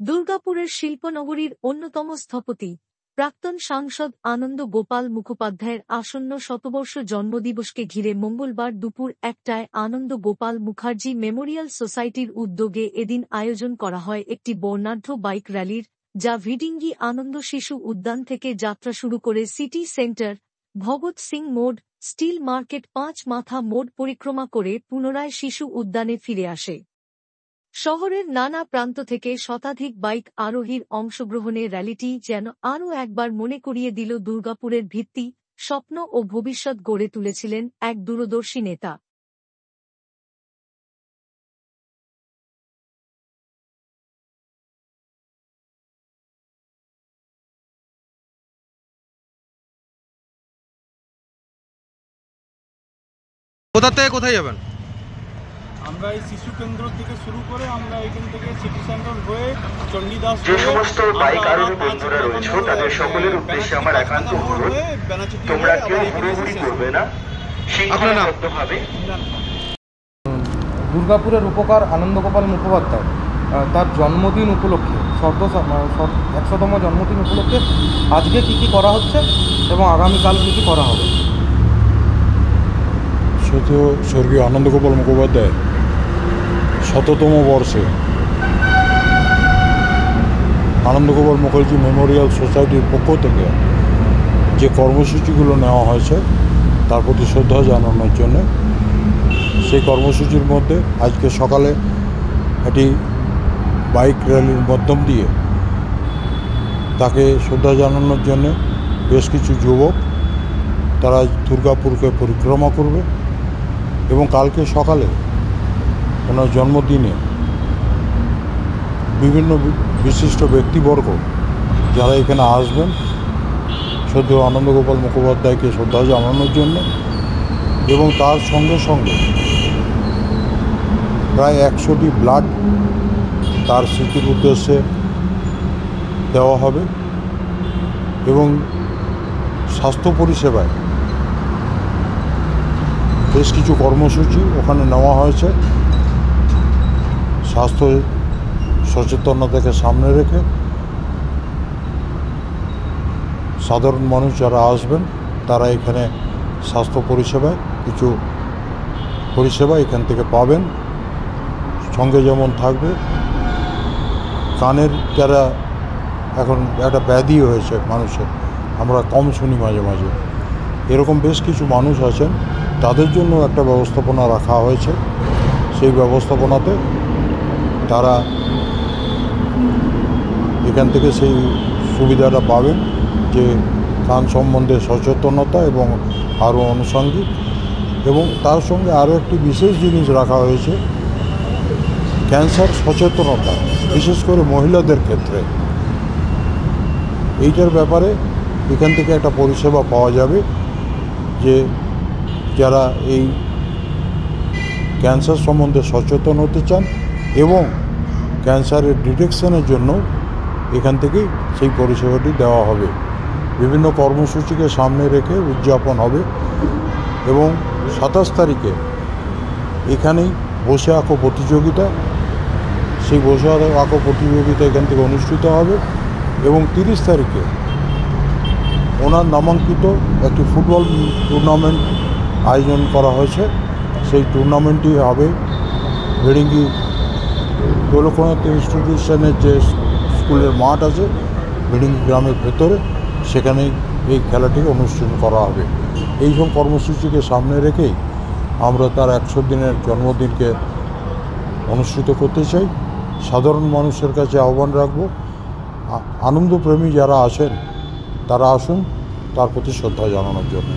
দুর্গাপুরের শিল্পনগরীর অন্যতম স্থপতি প্রাক্তন সাংসদ আনন্দ গোপাল মুখোপাধ্যায়ের আসন্ন শতবর্ষ জন্মদিবসকে ঘিরে মঙ্গলবার দুপুর ১টায় আনন্দ গোপাল মুখার্জি মেমোরিয়াল সোসাইটির উদ্যোগে এদিন আয়োজন করা হয় একটি বর্ণাঢ্য বাইক র্যালির, যা ভিডিঙ্গি আনন্দ শিশু উদ্যান থেকে যাত্রা শুরু করে সিটি সেন্টার, ভগৎ সিং মোড়, স্টিল মার্কেট, ৫ মাথা মোড় পরিক্রমা করে পুনরায় শিশু উদ্যানে ফিরে আসে। শহরের নানা প্রান্ত থেকে শতাধিক বাইক আরোহীর অংশগ্রহণে র্যালিটি যেন আরও একবার মনে করিয়ে দিল দুর্গাপুরের ভিত্তি, স্বপ্ন ও ভবিষ্যৎ গড়ে তুলেছিলেন এক দূরদর্শী নেতা। কোথা থেকে কোথায় যাবেন? আমরা এই শিশু কেন্দ্র থেকে শুরু করে আমরা এখান থেকে সিটি সেন্টার হয়ে চণ্ডীদাস, যে সমস্ত বাইক আরোহী বন্ধুরা রয়েছে তাদের সকলের উদ্দেশ্যে আমার একান্ত অনুরোধ, তোমরা কেউ হুড়োহুড়ি করবে না, শৃঙ্খলাবদ্ধভাবে। দুর্গাপুরের উপকার আনন্দ গোপাল মুখোপাধ্যায় তার জন্মদিন উপলক্ষে 100তম জন্মদিন উপলক্ষে আজকে কী কী করা হচ্ছে এবং আগামীকাল কী কী করা হবে। শুধু স্বর্গীয় আনন্দ গোপাল মুখোপাধ্যায় 100তম বর্ষে আনন্দ গোপাল মুখার্জি মেমোরিয়াল সোসাইটির পক্ষ থেকে যে কর্মসূচিগুলো নেওয়া হয়েছে তার প্রতি শ্রদ্ধা জানানোর জন্য সেই কর্মসূচির মধ্যে আজকে সকালে একটি বাইক র্যালির মাধ্যম দিয়ে তাকে শ্রদ্ধা জানানোর জন্য বেশ কিছু যুবক তারা দুর্গাপুরকে পরিক্রমা করবে এবং কালকে সকালে ওনার জন্মদিনে বিভিন্ন বিশিষ্ট ব্যক্তিবর্গ যারা এখানে আসবেন শুধু আনন্দ গোপাল মুখোপাধ্যায়কে শ্রদ্ধা জানানোর জন্য, এবং তার সঙ্গে সঙ্গে প্রায় 100টি ব্লাড তার স্মৃতির উদ্দেশ্যে দেওয়া হবে এবং স্বাস্থ্য পরিষেবায় বেশ কিছু কর্মসূচি ওখানে নেওয়া হয়েছে। স্বাস্থ্য সচেতনতাকে সামনে রেখে সাধারণ মানুষ যারা আসবেন তারা এখানে স্বাস্থ্য পরিষেবায় কিছু পরিষেবা এখান থেকে পাবেন। সঙ্গে যেমন থাকবে কানের, যারা এখন একটা ব্যাধি হয়েছে মানুষের, আমরা কম শুনি মাঝে মাঝে, এরকম বেশ কিছু মানুষ আছেন, তাদের জন্য একটা ব্যবস্থাপনা রাখা হয়েছে। সেই ব্যবস্থাপনাতে তারা এখান থেকে সেই সুবিধাটা পাবেন যে কান সম্বন্ধে সচেতনতা এবং আরও আনুষঙ্গিক, এবং তার সঙ্গে আরও একটি বিশেষ জিনিস রাখা হয়েছে, ক্যান্সার সচেতনতা, বিশেষ করে মহিলাদের ক্ষেত্রে। এইটার ব্যাপারে এখান থেকে একটা পরিষেবা পাওয়া যাবে যে যারা এই ক্যান্সার সম্বন্ধে সচেতন হতে চান এবং ক্যান্সারের ডিটেকশনের জন্য এখান থেকেই সেই পরিষেবাটি দেওয়া হবে। বিভিন্ন কর্মসূচিকে সামনে রেখে উদযাপন হবে এবং 27 তারিখে এখানেই বসে আঁকো প্রতিযোগিতা, সেই বসে আঁকো প্রতিযোগিতা এখান থেকে অনুষ্ঠিত হবে এবং 30 তারিখে ওনার নামাঙ্কিত একটি ফুটবল টুর্নামেন্ট আয়োজন করা হয়েছে। সেই টুর্নামেন্টটি হবে ভিডিঙ্গি গোলকনাথ ইনস্টিটিউশনের যে স্কুলের মাঠ আছে ভিডিঙ্গি গ্রামের ভেতরে, সেখানেই এই খেলাটি অনুষ্ঠিত করা হবে। এই সব কর্মসূচিকে সামনে রেখেই আমরা তার 100 দিনের জন্মদিনকে অনুষ্ঠিত করতে চাই। সাধারণ মানুষের কাছে আহ্বান রাখব, আনন্দপ্রেমী যারা আছেন তারা আসুন তার প্রতি শ্রদ্ধা জানানোর জন্য।